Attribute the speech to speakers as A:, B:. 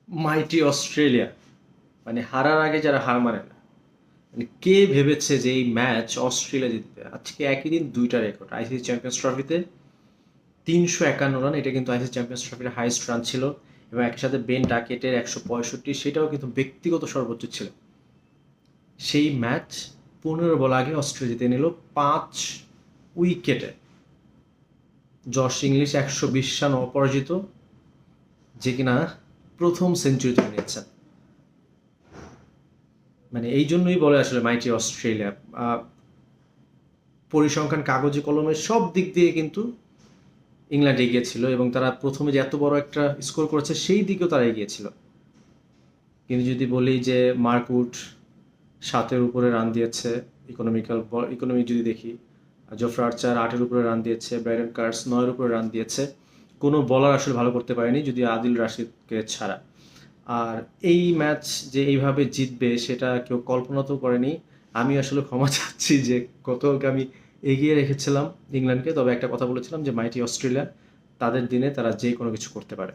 A: মাইটি Australia, মানে হারার আগে যারা হার মানে না, মানে কে ভেবেছে যে এই ম্যাচ অস্ট্রেলিয়া জিতবে? আজকে একই দিন দুইটা রেকর্ড আইসিসি চ্যাম্পিয়ন্স ট্রফিতে, 351 রান, এটা কিন্তু আইসিসি চ্যাম্পিয়ন্স ট্রফির হাইস্ট রান ছিল, এবং একই সাথে বেন ডাকেটের 165, সেটাও কিন্তু ব্যক্তিগত সর্বোচ্চ ছিল। সেই ম্যাচ 15 বল আগে অস্ট্রেলিয়া জিতে নিল 5 উইকেটে। জশ ইংলিশ 120 রান অপরাজিত, যে কিনা প্রথম সেঞ্চুরি তুলে নিয়েছেন। মানে এই জন্যই বলে আসলে মাইটি অস্ট্রেলিয়া। পরিসংখ্যান, কাগজে কলমে সব দিক দিয়ে কিন্তু ইংল্যান্ড এগিয়ে ছিল, এবং তারা প্রথমে যে এত বড় একটা স্কোর করেছে সেই দিকেও তারা এগিয়ে ছিল। কিন্তু যদি বলি যে মার্কউড 7-এর উপরে রান দিয়েছে, ইকোনমিক যদি দেখি, জোফরা আর্চার 8-এর উপরে রান দিয়েছে, ব্রাইডন কার্স 9-এর উপরে রান দিয়েছে, কোনো বলার আসলে ভালো করতে পারেনি যদি আদিল রাশিদকে ছাড়া। আর এই ম্যাচ যে এইভাবে জিতবে সেটা কেউ কল্পনাতেও করেনি। আমি আসলে ক্ষমা চাচ্ছি যে গতকালকে আমি এগিয়ে রেখেছিলাম ইংল্যান্ডকে, তবে একটা কথা বলেছিলাম যে মাইটি অস্ট্রেলিয়া, তাদের দিনে তারা যে কোনো কিছু করতে পারে।